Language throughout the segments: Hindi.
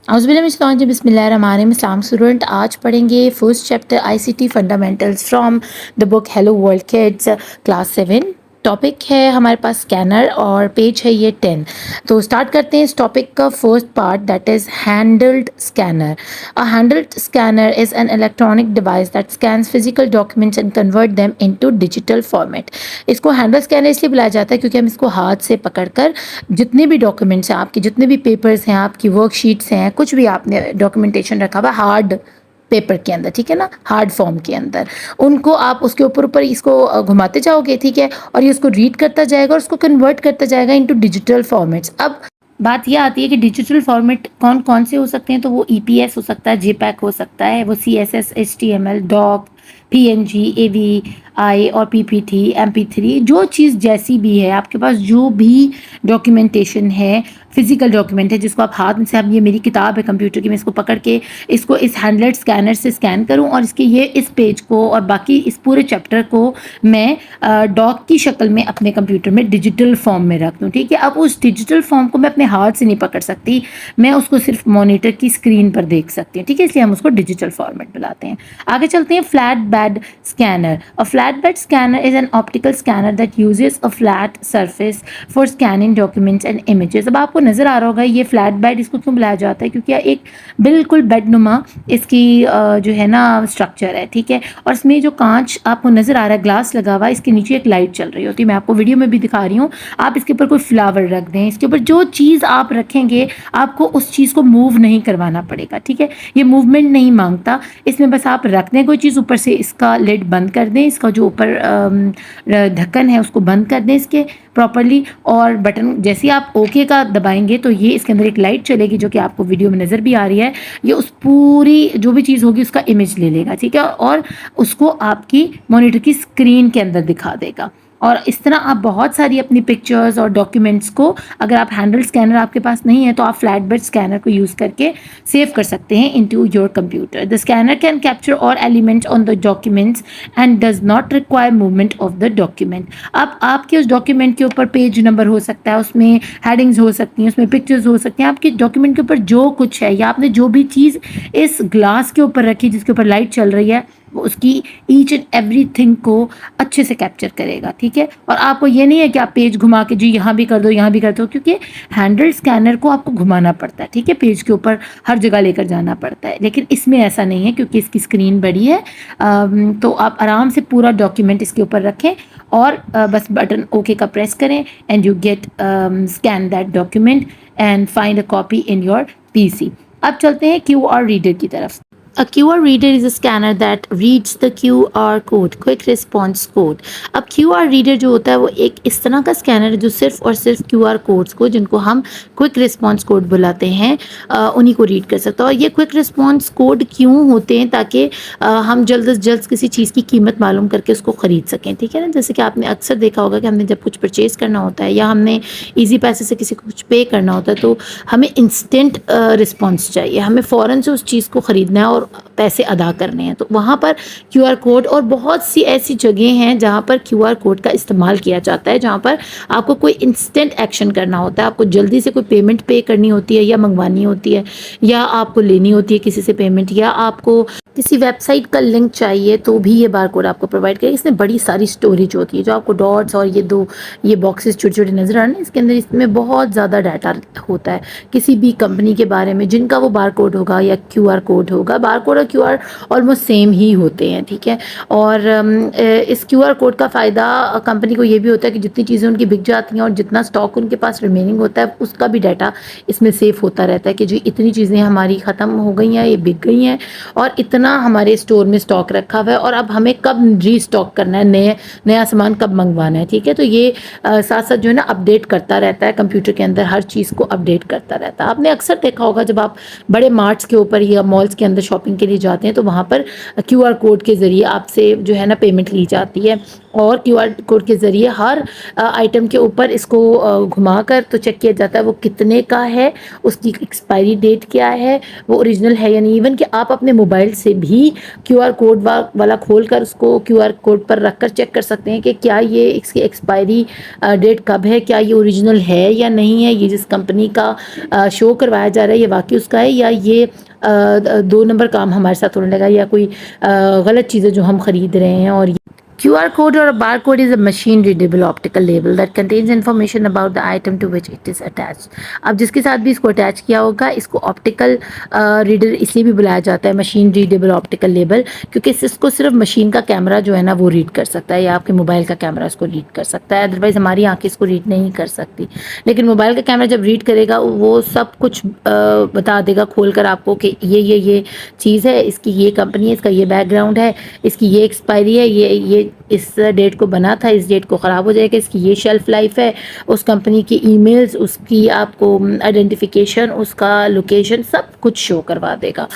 बिस्मिल्लाहिर्रहमानिर्रहीम। इस्लाम स्टूडेंट, आज पढ़ेंगे first chapter ICT fundamentals from the book hello world kids class 7। Topic है हमारे पास स्कैनर और पेज है ये 10। तो स्टार्ट करते हैं इस टॉपिक का first part, that is handled scanner. A handled scanner is an electronic device that scans physical documents and convert them into digital format. इसको हैंडल स्कैनर इसलिए बुलाया जाता है क्योंकि हम इसको हाथ से पकड़कर जितने भी डॉक्यूमेंट्स हैं आपके, जितने भी पेपर्स हैं आपकी, वर्कशीट्स हैं, कुछ भी आपने डॉक्यूमेंटेशन रखा हुआ हार्ड पेपर के अंदर, ठीक है ना, हार्ड फॉर्म के अंदर, उनको आप उसके ऊपर ऊपर इसको घुमाते जाओगे, ठीक है, और ये उसको रीड करता जाएगा और उसको कन्वर्ट करता जाएगा इनटू डिजिटल फॉर्मेट्स। अब बात यह आती है कि डिजिटल फॉर्मेट कौन कौन से हो सकते हैं, तो वो ईपीएस हो सकता है, जेपैक हो सकता है, वो CSS, HTML, doc, PNG, AVI और पीपीटी, एमपी3, जो चीज़ जैसी भी है आपके पास, जो भी डॉक्यूमेंटेशन है, फिजिकल डॉक्यूमेंट है जिसको आप हाथ में से, अब ये मेरी किताब है कंप्यूटर की, मैं इसको पकड़ के इसको इस हैंडलेट स्कैनर से स्कैन करूं और इसके ये इस पेज को और बाकी इस पूरे चैप्टर को मैं डॉक की शक्ल में अपने कंप्यूटर में डिजिटल फॉर्म में रख दूं, ठीक है। अब उस डिजिटल फॉर्म को मैं अपने हाथ से नहीं पकड़ सकती, मैं उसको सिर्फ मॉनिटर की स्क्रीन पर देख सकती हूँ, ठीक है, इसलिए हम उसको डिजिटल फॉर्मेट बुलाते हैं। आगे चलते हैं, flat bed scanner. A flat bed scanner is an optical scanner that uses a flat surface for scanning documents and images. अब आपको नज़र आ रहा होगा ये फ्लैट बेड इसको क्यों बुलाया जाता है, क्योंकि एक बिल्कुल बेडनुमा इसकी जो है ना स्ट्रक्चर है, ठीक है, और इसमें जो कांच आपको नज़र आ रहा है, ग्लास लगा हुआ है, इसके नीचे एक लाइट चल रही होती है, मैं आपको वीडियो में भी दिखा रही हूँ। आप इसके ऊपर कोई फ्लावर रख दें, इसके ऊपर जो चीज़ आप रखेंगे आपको उस चीज़ को मूव नहीं करवाना पड़ेगा, ठीक है, ये मूवमेंट नहीं मांगता, इसमें बस आप रख दें कोई चीज़, ऊपर से इसका लिड बंद कर दें, इसका जो ऊपर ढक्कन है उसको बंद कर दें इसके प्रॉपरली, और बटन जैसे ही आप ओके का दबाएंगे तो ये इसके अंदर एक लाइट चलेगी जो कि आपको वीडियो में नज़र भी आ रही है, ये उस पूरी जो भी चीज़ होगी उसका इमेज ले लेगा, ठीक है, और उसको आपकी मॉनिटर की स्क्रीन के अंदर दिखा देगा। और इस तरह आप बहुत सारी अपनी पिक्चर्स और डॉक्यूमेंट्स को, अगर आप हैंडल स्कैनर आपके पास नहीं है तो आप फ्लैट बेड स्कैनर को यूज़ करके सेव कर सकते हैं into your computer. The scanner can capture all elements on the documents and does not require movement of the document. अब आपके उस डॉक्यूमेंट के ऊपर पेज नंबर हो सकता है, उसमें हेडिंग्स हो सकती हैं, उसमें पिक्चर्स हो सकती हैं, आपके डॉक्यूमेंट के ऊपर जो कुछ है या आपने जो भी चीज़ इस ग्लास के ऊपर रखी जिसके ऊपर लाइट चल रही है, वो उसकी ईच एंड एवरीथिंग को अच्छे से कैप्चर करेगा, ठीक है। और आपको ये नहीं है कि आप पेज घुमा के जी यहाँ भी कर दो यहाँ भी कर दो, क्योंकि हैंडल्ड स्कैनर को आपको घुमाना पड़ता है, ठीक है, पेज के ऊपर हर जगह लेकर जाना पड़ता है, लेकिन इसमें ऐसा नहीं है क्योंकि इसकी स्क्रीन बड़ी है। तो आप आराम से पूरा डॉक्यूमेंट इसके ऊपर रखें और बस बटन ओके का प्रेस करें and you get scan that document and find a copy in your PC. अब चलते हैं क्यूआर रीडर की तरफ। A QR reader is a scanner that reads the QR code, quick response code। अब QR reader जो होता है वो एक इस तरह का स्कैनर है जो सिर्फ और सिर्फ QR कोड्स को, जिनको हम क्विक रिस्पॉन्स कोड बुलाते हैं, उन्हीं को रीड कर सकता है। और ये क्विक रिस्पॉन्स कोड क्यों होते हैं, ताकि हम जल्द से जल्द किसी चीज़ की कीमत मालूम करके उसको ख़रीद सकें, ठीक है ना। जैसे कि आपने अक्सर देखा होगा कि हमने जब कुछ परचेज़ करना होता है या हमने ईजी पैसे से किसी को कुछ पे करना होता है तो हमें इंस्टेंट रिस्पॉन्स चाहिए, हमें फ़ौरन से उस चीज़ को ख़रीदना है और पैसे अदा करने हैं, तो वहाँ पर क्यूआर कोड और बहुत सी ऐसी जगह हैं जहाँ पर क्यूआर कोड का इस्तेमाल किया जाता है, जहाँ पर आपको कोई इंस्टेंट एक्शन करना होता है, आपको जल्दी से कोई पेमेंट पे करनी होती है या मंगवानी होती है या आपको लेनी होती है किसी से पेमेंट, या आपको किसी वेबसाइट का लिंक चाहिए तो भी ये बार कोड आपको प्रोवाइड करेगा। इसमें बड़ी सारी स्टोरेज होती है, जो आपको डॉट्स और ये बॉक्सेस छोटे छोटे नज़र आ रहे हैं, इसके अंदर इसमें बहुत ज़्यादा डाटा होता है किसी भी कंपनी के बारे में जिनका वो बार कोड होगा या क्यूआर कोड होगा। बार कोड और क्यूआर ऑलमोस्ट सेम ही होते हैं, ठीक है। और इस क्यूआर कोड का फ़ायदा कंपनी को ये भी होता है कि जितनी चीज़ें उनकी बिक जाती हैं और जितना स्टॉक उनके पास रिमेनिंग होता है उसका भी डाटा इसमें सेव होता रहता है कि जी इतनी चीज़ें हमारी ख़त्म हो गई हैं, ये बिक गई हैं और इतना हमारे स्टोर में स्टॉक रखा हुआ है और अब हमें कब रीस्टॉक करना है, नया सामान कब मंगवाना है, ठीक है। तो ये साथ साथ जो है ना अपडेट करता रहता है, कंप्यूटर के अंदर हर चीज़ को अपडेट करता रहता है। आपने अक्सर देखा होगा जब आप बड़े मार्ट्स के ऊपर या मॉल्स के अंदर शॉपिंग के लिए जाते हैं तो वहाँ पर क्यूआर कोड के ज़रिए आपसे जो है ना पेमेंट ली जाती है, और क्यूआर कोड के ज़रिए हर आइटम के ऊपर इसको घुमाकर तो चेक किया जाता है वो कितने का है, उसकी एक्सपायरी डेट क्या है, वो ओरिजिनल है या नहीं। इवन कि आप अपने मोबाइल से भी क्यूआर कोड वाला खोल कर उसको क्यूआर कोड पर रख कर चेक कर सकते हैं कि क्या ये इसकी एक्सपायरी डेट कब है, क्या ये ओरिजिनल है या नहीं है, ये जिस कंपनी का शो करवाया जा रहा है ये वाकई उसका है, या ये 2 नंबर काम हमारे साथ होने लगा, या कोई गलत चीज़ें जो हम ख़रीद रहे हैं। और QR code or a barcode is a machine readable optical label that contains information about the item to which it is attached. अब जिसके साथ भी इसको अटैच किया होगा इसको ऑप्टिकल रीडर इसलिए भी बुलाया जाता है, मशीन रीडेबल ऑप्टिकल लेबल, क्योंकि इसको सिर्फ मशीन का कैमरा जो है ना वो रीड कर सकता है, या आपके मोबाइल का कैमरा इसको रीड कर सकता है, अदरवाइज़ हमारी आंखें इसको रीड नहीं कर सकती। लेकिन मोबाइल का कैमरा जब रीड करेगा वो सब कुछ बता देगा खोल कर आपको कि ये चीज़ है, इसकी ये कंपनी है, इसका ये बैकग्राउंड है, इसकी ये एक्सपायरी है, ये इस डेट को बना था, इस डेट को ख़राब हो जाएगा, इसकी ये शेल्फ़ लाइफ है, उस कंपनी की ईमेल्स, उसकी आपको आइडेंटिफिकेशन, उसका लोकेशन सब कुछ शो करवा देगा।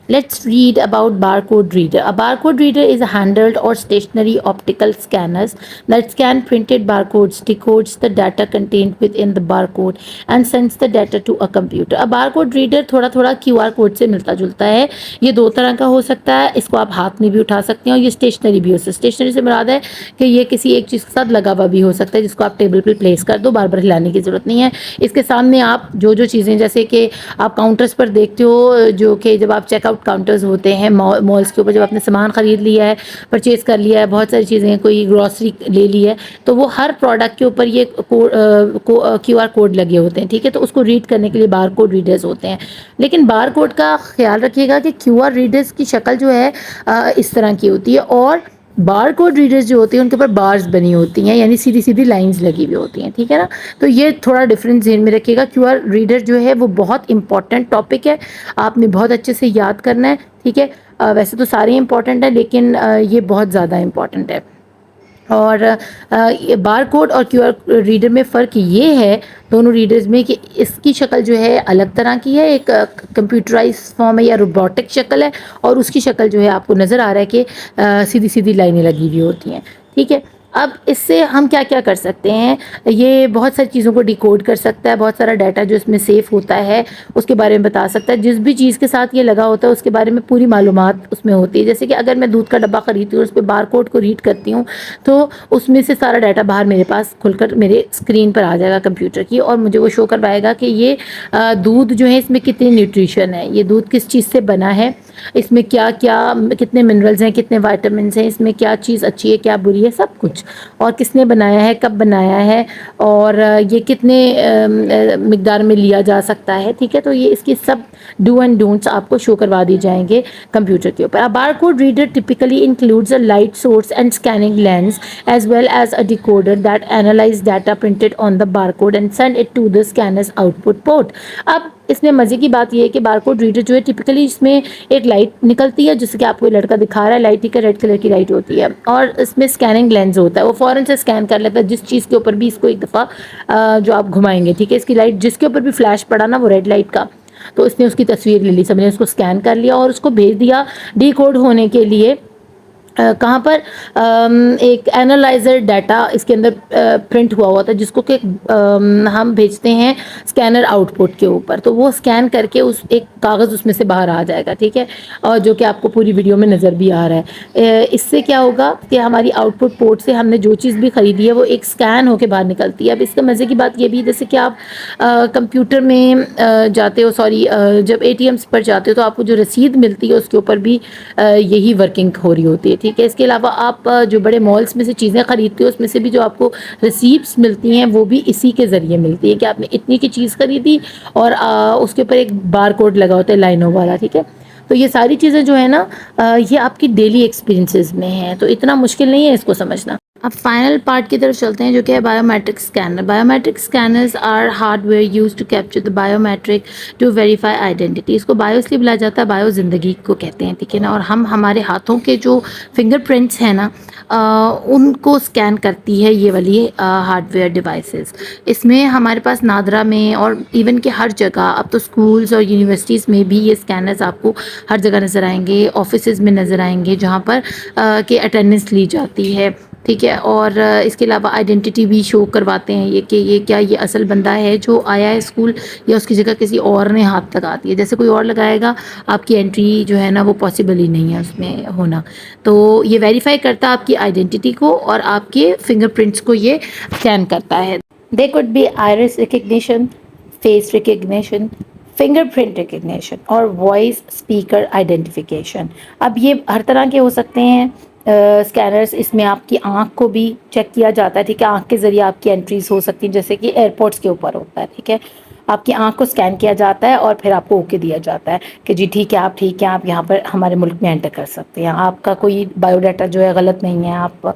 Let's read about barcode reader. A barcode reader is a handheld or stationary optical scanners that scan printed barcodes, decodes the data contained within the barcode and sends the data to a computer. A barcode reader थोड़ा QR कोड से मिलता जुलता है। ये 2 तरह का हो सकता है, इसको आप हाथ में भी उठा सकते हैं और ये स्टेशनरी भी हो सकता है। स्टेशनरी से मुराद है कि ये किसी एक चीज़ के साथ लगा हुआ भी हो सकता है जिसको आप टेबल पर प्लेस कर दो, बार बार हिलाने की ज़रूरत नहीं है। इसके सामने आप जो चीज़ें जैसे कि आप काउंटर्स पर देखते हो, जो कि जब आप चेकआउट काउंटर्स होते हैं मॉल्स के ऊपर, जब आपने सामान ख़रीद लिया है, परचेज़ कर लिया है, बहुत सारी चीज़ें, कोई ग्रॉसरी ले ली है, तो वो हर प्रोडक्ट के ऊपर ये QR कोड लगे होते हैं, ठीक है। तो उसको रीड करने के लिए बार कोड रीडर्स होते हैं। लेकिन बार कोड का ख्याल रखिएगा कि QR रीडर्स की शक्ल जो है इस तरह की होती है, और बार कोड रीडर्स जो होते हैं उनके ऊपर बार्स बनी होती हैं, यानी सीधी सीधी लाइंस लगी हुई होती हैं, ठीक है ना। तो ये थोड़ा डिफरेंस ध्यान में रखिएगा। QR रीडर जो है वो बहुत इंपॉर्टेंट टॉपिक है, आपने बहुत अच्छे से याद करना है, ठीक है। वैसे तो सारे इंपॉर्टेंट है लेकिन ये बहुत ज़्यादा इंपॉर्टेंट है। और बार कोड और QR रीडर में फ़र्क ये है दोनों रीडर्स में कि इसकी शक्ल जो है अलग तरह की है, एक कंप्यूटराइज फॉर्म है या रोबोटिक शक्ल है, और उसकी शक्ल जो है आपको नज़र आ रहा है कि सीधी सीधी लाइनें लगी हुई होती हैं, ठीक है। अब इससे हम क्या क्या कर सकते हैं, ये बहुत सारी चीज़ों को डिकोड कर सकता है, बहुत सारा डाटा जो इसमें सेफ होता है उसके बारे में बता सकता है, जिस भी चीज़ के साथ ये लगा होता है उसके बारे में पूरी मालूमात उसमें होती है। जैसे कि अगर मैं दूध का डब्बा ख़रीदती हूँ, उस पर बार कोड को रीड करती हूँ तो उसमें से सारा डाटा बाहर मेरे पास खुलकर मेरे स्क्रीन पर आ जाएगा कंप्यूटर की, और मुझे वो शो करवाएगा कि ये दूध जो है इसमें कितनी न्यूट्रिशन है, ये दूध किस चीज़ से बना है, इसमें क्या क्या कितने मिनरल्स हैं, कितने वाइटामिन्स हैं, इसमें क्या चीज़ अच्छी है क्या बुरी है, सब कुछ, और किसने बनाया है, कब बनाया है, और ये कितने मिकदार में लिया जा सकता है, ठीक है। तो ये इसकी सब डू एंड डोंट्स आपको शो करवा दी जाएंगे कंप्यूटर के ऊपर। A barcode reader typically includes a light source and scanning lens as well as a decoder that analyze data printed on the barcode and send it to the scanner's output port. अब इसमें मज़े की बात यह है कि बारकोड रीडर जो है टिपिकली इसमें एक लाइट निकलती है, जैसे कि आपको लड़का दिखा रहा है, लाइट ही का रेड कलर की लाइट होती है, और इसमें स्कैनिंग लेंस होता है, वो फ़ौरन से स्कैन कर लेता है जिस चीज़ के ऊपर भी इसको एक दफ़ा जो आप घुमाएंगे, ठीक है। इसकी लाइट जिसके ऊपर भी फ्लैश पड़ा ना वो रेड लाइट का, तो इसने उसकी तस्वीर ले ली, सबने उसको स्कैन कर लिया और उसको भेज दिया डिकोड होने के लिए कहाँ पर एक एनालाइज़र डाटा इसके अंदर प्रिंट हुआ हुआ था, जिसको कि हम भेजते हैं स्कैनर आउटपुट के ऊपर, तो वो स्कैन करके उस एक कागज़ उसमें से बाहर आ जाएगा, ठीक है, और जो कि आपको पूरी वीडियो में नज़र भी आ रहा है। इससे क्या होगा कि हमारी आउटपुट पोर्ट से हमने जो चीज़ भी ख़रीदी है वो एक स्कैन होकर बाहर निकलती है। अब इसका मज़े की बात ये भी, जैसे कि आप कंप्यूटर में जाते हो, सॉरी जब ATMs पर जाते हो तो आपको जो रसीद मिलती है उसके ऊपर भी यही वर्किंग हो रही होती है, ठीक है। इसके अलावा आप जो बड़े मॉल्स में से चीज़ें ख़रीदते हो उसमें से भी जो आपको रिसीप्ट्स मिलती हैं वो भी इसी के ज़रिए मिलती है कि आपने इतनी की चीज़ ख़रीदी और उसके ऊपर एक बार कोड लगा होता है लाइनों वाला, ठीक है। तो ये सारी चीज़ें जो है ना ये आपकी डेली एक्सपीरियंसेस में हैं, तो इतना मुश्किल नहीं है इसको समझना। अब फाइनल पार्ट की तरफ चलते हैं जो कि है biometric scanner. Biometric scanners are hardware use to capture the biometric to verify identity. इसको बायो इसलिए बुलाया जाता है, बायो ज़िंदगी को कहते हैं, ठीक है ना। और हम हमारे हाथों के जो फिंगरप्रिंट्स हैं ना, उनको स्कैन करती है ये वाली हार्डवेयर डिवाइसेस। इसमें हमारे पास नादरा में और इवन के हर जगह, अब तो स्कूल्स और यूनिवर्सिटीज़ में भी ये स्कैनर्स आपको हर जगह नज़र आएंगे, ऑफिसेज़ में नज़र आएंगे जहाँ पर कि अटेंडेंस ली जाती है, ठीक है। और इसके अलावा आइडेंटिटी भी शो करवाते हैं ये कि ये क्या ये असल बंदा है जो आया है स्कूल, या उसकी जगह किसी और ने हाथ लगा दिया। जैसे कोई और लगाएगा, आपकी एंट्री जो है ना वो पॉसिबल ही नहीं है उसमें होना। तो ये वेरीफाई करता है आपकी आइडेंटिटी को और आपके फिंगरप्रिंट्स को ये स्कैन करता है। They could be iris recognition, face recognition, fingerprint recognition और वॉइस स्पीकर आइडेंटिफिकेशन। अब ये हर तरह के हो सकते हैं स्कैनर्स। इसमें आपकी आंख को भी चेक किया जाता है, ठीक है। आंख के ज़रिए आपकी एंट्रीज हो सकती हैं, जैसे कि एयरपोर्ट्स के ऊपर होता है, ठीक है। आपकी आंख को स्कैन किया जाता है और फिर आपको ओके दिया जाता है कि जी ठीक है, आप ठीक है, आप यहाँ पर हमारे मुल्क में एंटर कर सकते हैं। आपका कोई बायोडाटा जो है गलत नहीं है, आप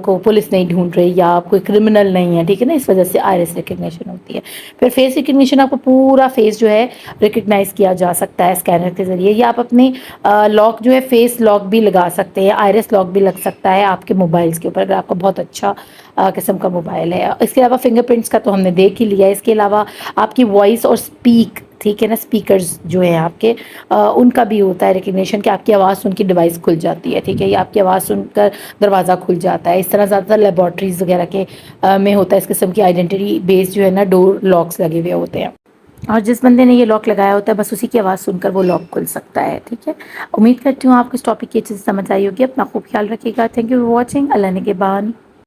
को पुलिस नहीं ढूंढ रही, या आप कोई क्रिमिनल नहीं है, ठीक है ना। इस वजह से आइरिस रिकग्निशन होती है। फिर फेस रिकग्निशन, आपको पूरा फेस जो है रिकग्नाइज किया जा सकता है स्कैनर के ज़रिए। या आप अपने लॉक जो है फेस लॉक भी लगा सकते हैं, आइरिस लॉक भी लग सकता है आपके मोबाइल्स के ऊपर, अगर आपका बहुत अच्छा किस्म का मोबाइल है। इसके अलावा फिंगरप्रिंट्स का तो हमने देख ही लिया है। इसके अलावा आपकी वॉइस और स्पीक, ठीक है ना, स्पीकर्स जो हैं आपके, उनका भी होता है रिकग्निशन कि आपकी आवाज़ सुन के डिवाइस खुल जाती है, ठीक है। या आपकी आवाज़ सुनकर दरवाज़ा खुल जाता है। इस तरह ज़्यादातर लेबॉर्ट्रीज़ वगैरह के में होता है इस किस्म की आइडेंटिटी बेस जो है ना, डोर लॉक्स लगे हुए होते हैं। और जिस बंदे ने ये लॉक लगाया होता है बस उसी की आवाज़ सुनकर वो लॉक खुल सकता है, ठीक है। उम्मीद करती हूँ आपको इस टॉपिक की अच्छे से समझ आई होगी। अपना खूब ख्याल रखिएगा। Thank you for watching. Allah निगहबान।